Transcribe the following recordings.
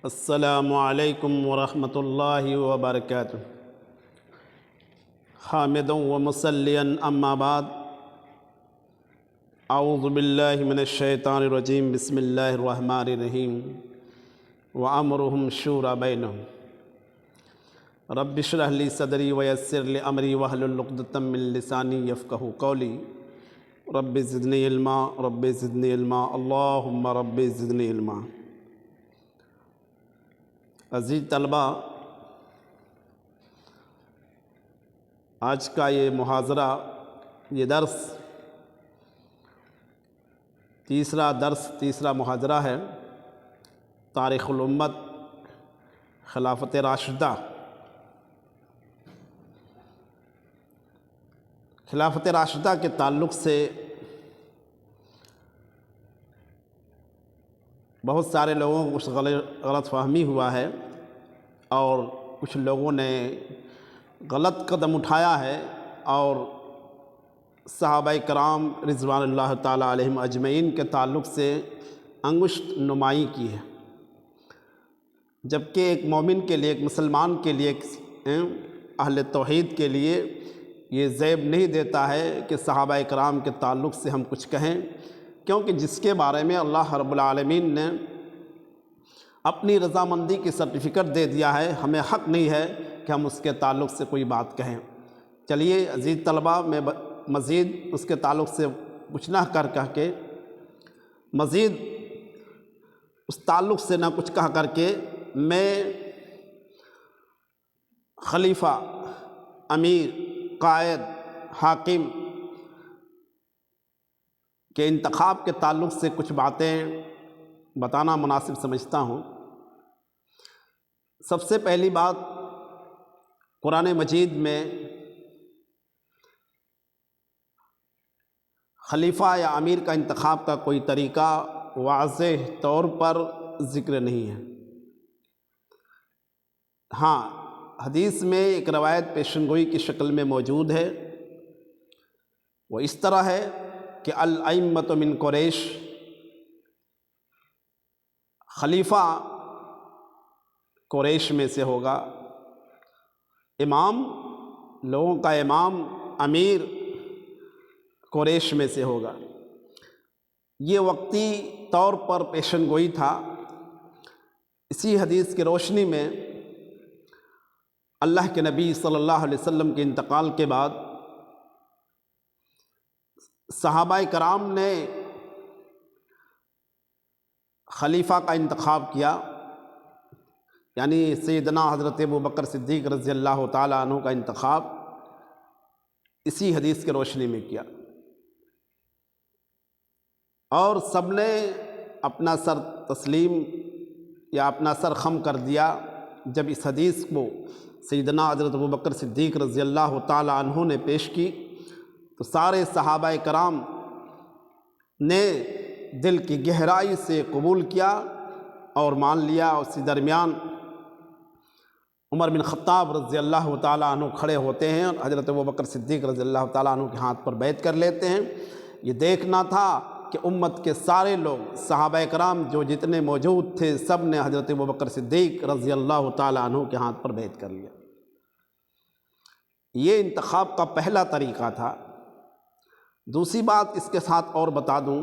السلام علیکم ورحمۃ اللہ وبرکاتہ۔ حامدا ومصلیا اما بعد، اعوذ باللہ من الشیطان الرجیم، بسم اللہ الرحمن الرحیم۔ وامرهم شورى بینہم رب اشرح لی صدری ویسر لی امری واحلل عقدۃ من لسانی یفقہوا قولی۔ رب زدنی علما، رب زدنی علما، اللہم رب زدنی علما۔ عزیز طلبہ، آج کا یہ محاضرہ، یہ تیسرا محاضرہ ہے تاریخ الامت خلافت راشدہ۔ خلافت راشدہ کے تعلق سے بہت سارے لوگوں کو کچھ غلط فہمی ہوا ہے، اور کچھ لوگوں نے غلط قدم اٹھایا ہے اور صحابہ کرام رضوان اللہ تعالیٰ علیہم اجمعین کے تعلق سے انگشت نمائی کی ہے، جبکہ ایک مومن کے لیے، ایک مسلمان کے لیے، ایک اہل توحید کے لیے یہ زیب نہیں دیتا ہے کہ صحابہ کرام کے تعلق سے ہم کچھ کہیں، کیونکہ جس کے بارے میں اللہ رب العالمین نے اپنی رضامندی کی سرٹیفکیٹ دے دیا ہے، ہمیں حق نہیں ہے کہ ہم اس کے تعلق سے کوئی بات کہیں۔ چلیے عزیز طلبہ، میں مزید اس کے تعلق سے کچھ نہ کہہ کے، مزید اس تعلق سے نہ کچھ کہہ کر کے، میں خلیفہ، امیر، قائد، حاکم کے انتخاب کے تعلق سے کچھ باتیں بتانا مناسب سمجھتا ہوں۔ سب سے پہلی بات، قرآن مجید میں خلیفہ یا امیر کا انتخاب کا کوئی طریقہ واضح طور پر ذکر نہیں ہے۔ ہاں، حدیث میں ایک روایت پیشن گوئی کی شکل میں موجود ہے، وہ اس طرح ہے کہ الائمۃ من قریش، خلیفہ قریش میں سے ہوگا، امام، لوگوں کا امام، امیر قریش میں سے ہوگا۔ یہ وقتی طور پر پیشن گوئی تھا۔ اسی حدیث کی روشنی میں اللہ کے نبی صلی اللہ علیہ وسلم کے انتقال کے بعد صحابہ کرام نے خلیفہ کا انتخاب کیا، یعنی سیدنا حضرت ابوبکر صدیق رضی اللہ تعالیٰ عنہ کا انتخاب اسی حدیث کی روشنی میں کیا، اور سب نے اپنا سر تسلیم یا اپنا سر خم کر دیا جب اس حدیث کو سیدنا حضرت ابوبکر صدیق رضی اللہ تعالیٰ عنہ نے پیش کی، تو سارے صحابہ کرام نے دل کی گہرائی سے قبول کیا اور مان لیا۔ اسی درمیان عمر بن خطاب رضی اللہ تعالیٰ عنہ کھڑے ہوتے ہیں اور حضرت ابوبکر صدیق رضی اللہ تعالیٰ عنہ کے ہاتھ پر بیعت کر لیتے ہیں۔ یہ دیکھنا تھا کہ امت کے سارے لوگ، صحابہ کرام جو جتنے موجود تھے، سب نے حضرت ابوبکر صدیق رضی اللہ تعالیٰ عنہ کے ہاتھ پر بیعت کر لیا۔ یہ انتخاب کا پہلا طریقہ تھا۔ دوسری بات اس کے ساتھ اور بتا دوں،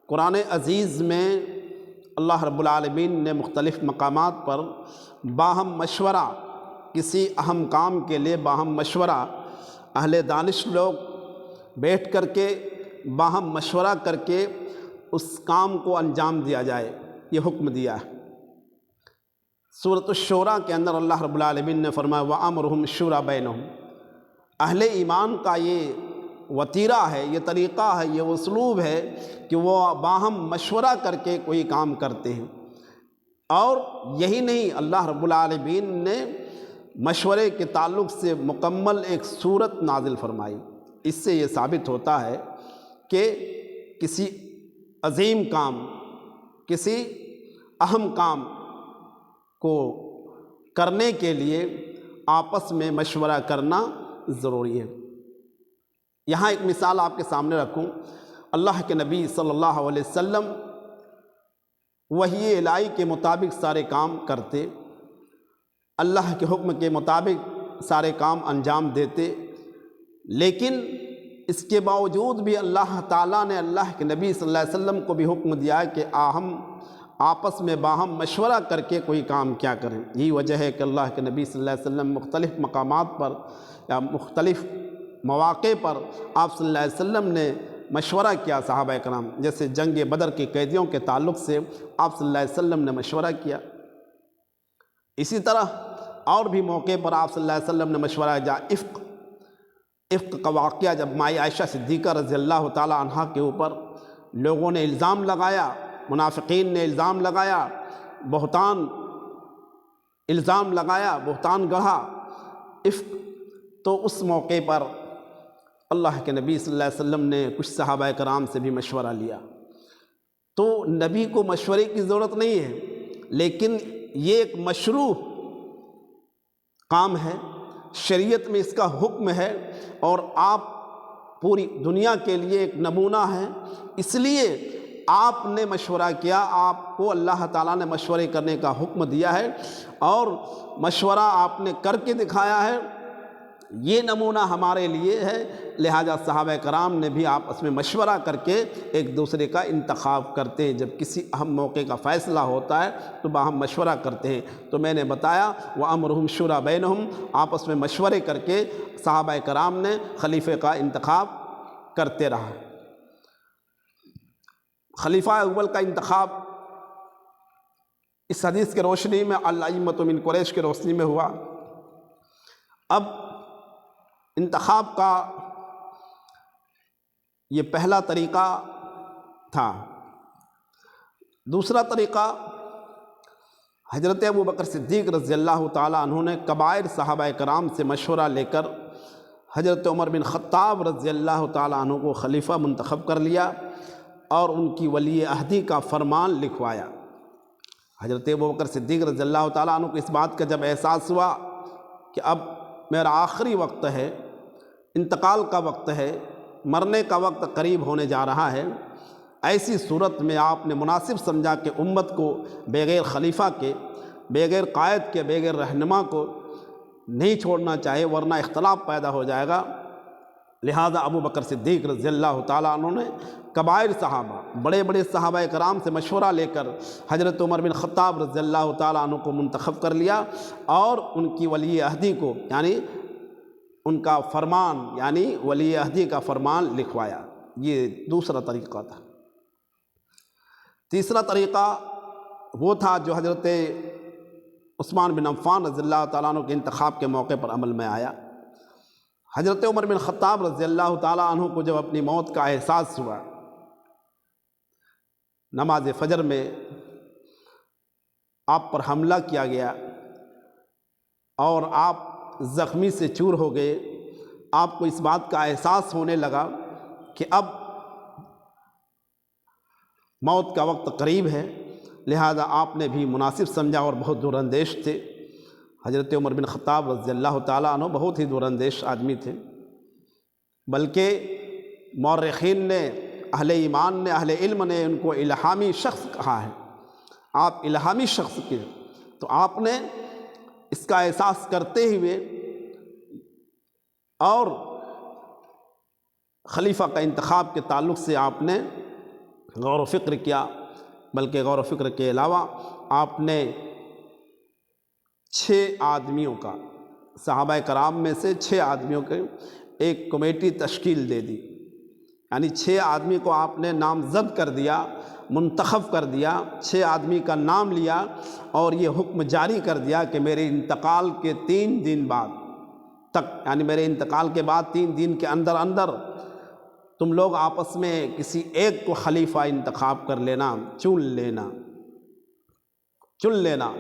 قرآن عزیز میں اللہ رب العالمین نے مختلف مقامات پر باہم مشورہ، کسی اہم کام کے لیے باہم مشورہ، اہل دانش لوگ بیٹھ کر کے باہم مشورہ کر کے اس کام کو انجام دیا جائے، یہ حکم دیا ہے۔ سورۃ الشورى کے اندر اللہ رب العالمین نے فرمایا وَأَمْرُهُمْ شُورَى بَيْنَهُمْ۔ اہل ایمان کا یہ وتیرہ ہے، یہ طریقہ ہے، یہ اسلوب ہے کہ وہ باہم مشورہ کر کے کوئی کام کرتے ہیں۔ اور یہی نہیں، اللہ رب العالمین نے مشورے کے تعلق سے مکمل ایک صورت نازل فرمائی۔ اس سے یہ ثابت ہوتا ہے کہ کسی عظیم کام، کسی اہم کام کو کرنے کے لیے آپس میں مشورہ کرنا ضروری ہے۔ یہاں ایک مثال آپ کے سامنے رکھوں، اللہ کے نبی صلی اللہ علیہ وسلم وحی الہی کے مطابق سارے کام کرتے، اللہ کے حکم کے مطابق سارے کام انجام دیتے، لیکن اس کے باوجود بھی اللہ تعالیٰ نے اللہ کے نبی صلی اللہ علیہ وسلم کو بھی حکم دیا ہے کہ ہم آپس میں باہم مشورہ کر کے کوئی کام کیا کریں۔ یہی وجہ ہے کہ اللہ کے نبی صلی اللہ علیہ وسلم مختلف مقامات پر یا مختلف مواقع پر آپ صلی اللہ علیہ وسلم نے مشورہ کیا صحابہ کرام، جیسے جنگ بدر کے قیدیوں کے تعلق سے آپ صلی اللہ علیہ وسلم نے مشورہ کیا۔ اسی طرح اور بھی موقع پر آپ صلی اللہ علیہ وسلم نے مشورہ کیا۔ افق کا واقعہ، جب مائی عائشہ صدیقہ رضی اللہ تعالی عنہا کے اوپر لوگوں نے الزام لگایا، منافقین نے الزام لگایا، بہتان الزام لگایا، بہتان گڑھا افق، تو اس موقع پر اللہ کے نبی صلی اللہ علیہ وسلم نے کچھ صحابہ کرام سے بھی مشورہ لیا۔ تو نبی کو مشورے کی ضرورت نہیں ہے، لیکن یہ ایک مشروع کام ہے، شریعت میں اس کا حکم ہے، اور آپ پوری دنیا کے لیے ایک نمونہ ہیں، اس لیے آپ نے مشورہ کیا، آپ کو اللہ تعالیٰ نے مشورے کرنے کا حکم دیا ہے، اور مشورہ آپ نے کر کے دکھایا ہے، یہ نمونہ ہمارے لیے ہے۔ لہذا صحابہ کرام نے بھی آپس میں مشورہ کر کے ایک دوسرے کا انتخاب کرتے ہیں، جب کسی اہم موقع کا فیصلہ ہوتا ہے تو باہم مشورہ کرتے ہیں۔ تو میں نے بتایا وَأَمْرُهُمْ شُورَىٰ بَيْنَهُمْ، آپس میں مشورے کر کے صحابہ کرام نے خلیفہ کا انتخاب کرتے رہا۔ خلیفہ اول کا انتخاب اس حدیث کی روشنی میں الائمۃ من قریش کی روشنی میں ہوا۔ اب انتخاب کا یہ پہلا طریقہ تھا۔ دوسرا طریقہ، حضرت ابوبکر صدیق رضی اللہ تعالیٰ عنہ نے کبائر صحابہ کرام سے مشورہ لے کر حضرت عمر بن خطاب رضی اللہ تعالیٰ عنہ کو خلیفہ منتخب کر لیا اور ان کی ولی عہدی کا فرمان لکھوایا۔ حضرت ابوبکر صدیق رضی اللہ تعالیٰ عنہ کو اس بات کا جب احساس ہوا کہ اب میرا آخری وقت ہے، انتقال کا وقت ہے، مرنے کا وقت قریب ہونے جا رہا ہے، ایسی صورت میں آپ نے مناسب سمجھا کہ امت کو بغیر خلیفہ کے، بغیر قائد کے، بغیر رہنما کو نہیں چھوڑنا چاہیے، ورنہ اختلاف پیدا ہو جائے گا۔ لہذا ابوبکر صدیق رضی اللہ تعالیٰ عنہ نے کبائر صحابہ، بڑے بڑے صحابہ کرام سے مشورہ لے کر حضرت عمر بن خطاب رضی اللہ تعالیٰ عنہ کو منتخب کر لیا، اور ان کی ولی عہدی کو، یعنی ان کا فرمان، یعنی ولی عہدی کا فرمان لکھوایا۔ یہ دوسرا طریقہ تھا۔ تیسرا طریقہ وہ تھا جو حضرت عثمان بن عفان رضی اللہ تعالیٰ عنہ کے انتخاب کے موقع پر عمل میں آیا۔ حضرت عمر بن خطاب رضی اللہ تعالیٰ عنہ کو جب اپنی موت کا احساس ہوا، نماز فجر میں آپ پر حملہ کیا گیا اور آپ زخمی سے چور ہو گئے، آپ کو اس بات کا احساس ہونے لگا کہ اب موت کا وقت قریب ہے، لہذا آپ نے بھی مناسب سمجھا، اور بہت دور اندیش تھے حضرت عمر بن خطاب رضی اللہ تعالیٰ عنہ، بہت ہی دور اندیش آدمی تھے، بلکہ مورخین نے، اہل ایمان نے، اہل علم نے ان کو الہامی شخص کہا ہے۔ آپ الہامی شخص کے، تو آپ نے اس کا احساس کرتے ہوئے اور خلیفہ کا انتخاب کے تعلق سے آپ نے غور و فکر کیا، بلکہ غور و فکر کے علاوہ آپ نے 6 آدمیوں کا، صحابہ کرام میں سے 6 آدمیوں کے ایک کمیٹی تشکیل دے دی، یعنی 6 آدمی کو آپ نے نامزد کر دیا، منتخب کر دیا، 6 آدمی کا نام لیا، اور یہ حکم جاری کر دیا کہ میرے انتقال کے 3 دن بعد تک، یعنی میرے انتقال کے بعد 3 دن کے اندر اندر تم لوگ آپس میں کسی ایک کو خلیفہ انتخاب کر لینا، چن لینا۔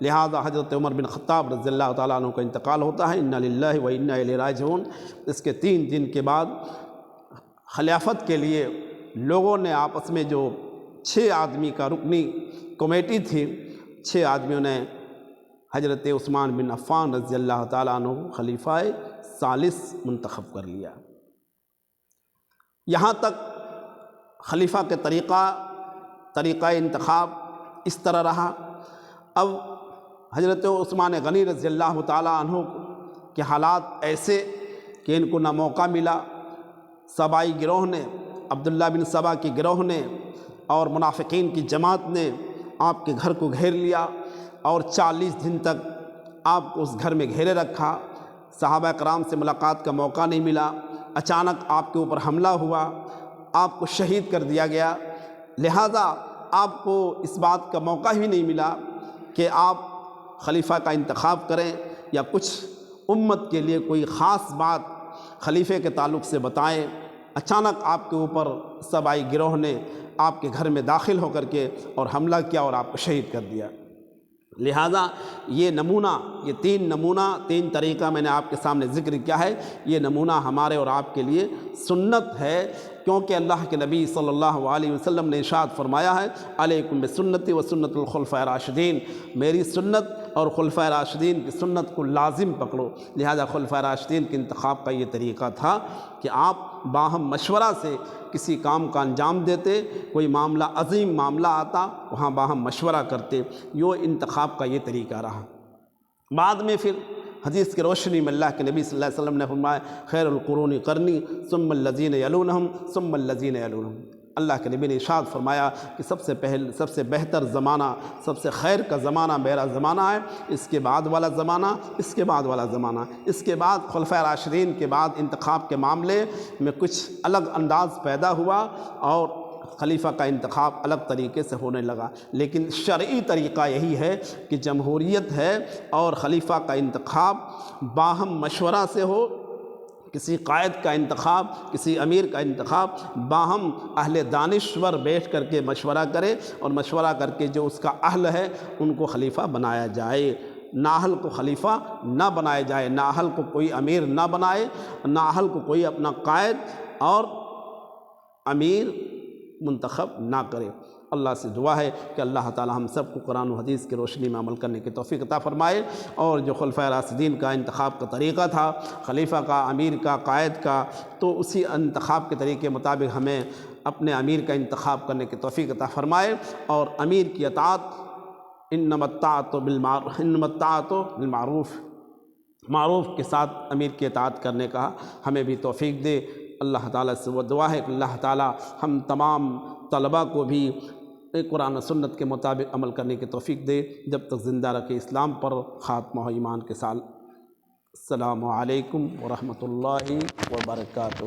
لہذا حضرت عمر بن خطاب رضی اللہ تعالیٰ عنہ کا انتقال ہوتا ہے، انا للہ و انا الیہ راجعون۔ اس کے 3 دن کے بعد خلافت کے لیے لوگوں نے آپس میں، جو 6 آدمی کا رکنی کمیٹی تھی، 6 آدمیوں نے حضرت عثمان بن عفان رضی اللہ تعالیٰ عنہ خلیفہ ثالث منتخب کر لیا۔ یہاں تک خلیفہ کے طریقہ انتخاب اس طرح رہا۔ اب حضرت عثمان غنی رضی اللہ تعالیٰ عنہ کے حالات ایسے کہ ان کو نہ موقع ملا، سبائی گروہ نے، عبداللہ بن سبا کی گروہ نے اور منافقین کی جماعت نے آپ کے گھر کو گھیر لیا اور 40 دن تک آپ کو اس گھر میں گھیرے رکھا۔ صحابہ کرام سے ملاقات کا موقع نہیں ملا، اچانک آپ کے اوپر حملہ ہوا، آپ کو شہید کر دیا گیا، لہذا آپ کو اس بات کا موقع ہی نہیں ملا کہ آپ خلیفہ کا انتخاب کریں یا کچھ امت کے لیے کوئی خاص بات خلیفے کے تعلق سے بتائیں۔ اچانک آپ کے اوپر سبائی گروہ نے آپ کے گھر میں داخل ہو کر کے اور حملہ کیا اور آپ کو شہید کر دیا۔ لہذا یہ نمونہ، یہ تین طریقہ میں نے آپ کے سامنے ذکر کیا ہے، یہ نمونہ ہمارے اور آپ کے لیے سنت ہے، کیونکہ اللہ کے نبی صلی اللہ علیہ وسلم نے ارشاد فرمایا ہے علیکم بسنتی و سنت الخلفاء راشدین، میری سنت اور خلفاء راشدین کی سنت کو لازم پکڑو۔ لہذا خلفاء راشدین کے انتخاب کا یہ طریقہ تھا کہ آپ باہم مشورہ سے کسی کام کا انجام دیتے، کوئی معاملہ عظیم معاملہ آتا وہاں باہم مشورہ کرتے، یہ انتخاب کا یہ طریقہ رہا۔ بعد میں پھر حدیث کی روشنی میں اللہ کے نبی صلی اللہ علیہ وسلم نے فرمایا خیر القرون قرنی ثم الذین یلونہم ثم الذین یلونہم، اللہ کے نبی نے ارشاد فرمایا کہ سب سے بہتر زمانہ، سب سے خیر کا زمانہ میرا زمانہ ہے، اس کے بعد والا زمانہ، اس کے بعد والا زمانہ، اس کے بعد خلفاء راشدین کے بعد انتخاب کے معاملے میں کچھ الگ انداز پیدا ہوا اور خلیفہ کا انتخاب الگ طریقے سے ہونے لگا، لیکن شرعی طریقہ یہی ہے کہ جمہوریت ہے اور خلیفہ کا انتخاب باہم مشورہ سے ہو، کسی قائد کا انتخاب، کسی امیر کا انتخاب باہم اہل دانشور بیٹھ کر کے مشورہ کرے اور مشورہ کر کے جو اس کا اہل ہے ان کو خلیفہ بنایا جائے، نااہل کو خلیفہ نہ بنایا جائے، نااہل کو کوئی امیر نہ بنائے، نااہل کو کوئی اپنا قائد اور امیر منتخب نہ کرے۔ اللہ سے دعا ہے کہ اللہ تعالی ہم سب کو قرآن و حدیث کی روشنی میں عمل کرنے کی توفیق عطا فرمائے، اور جو خلفاء راشدین کا انتخاب کا طریقہ تھا، خلیفہ کا، امیر کا، قائد کا، تو اسی انتخاب کے طریقے مطابق ہمیں اپنے امیر کا انتخاب کرنے کی توفیق عطا فرمائے، اور امیر کی اطاعت انما الطاعۃ بالمعروف، معروف کے ساتھ امیر کی اطاعت کرنے کا ہمیں بھی توفیق دے۔ اللہ تعالیٰ سے وہ دعا ہے کہ اللہ تعالیٰ ہم تمام طلباء کو بھی قرآن و سنت کے مطابق عمل کرنے کی توفیق دے، جب تک زندہ رکھے اسلام پر خاتمہ ایمان کے ساتھ۔ السلام علیکم ورحمۃ اللہ وبرکاتہ۔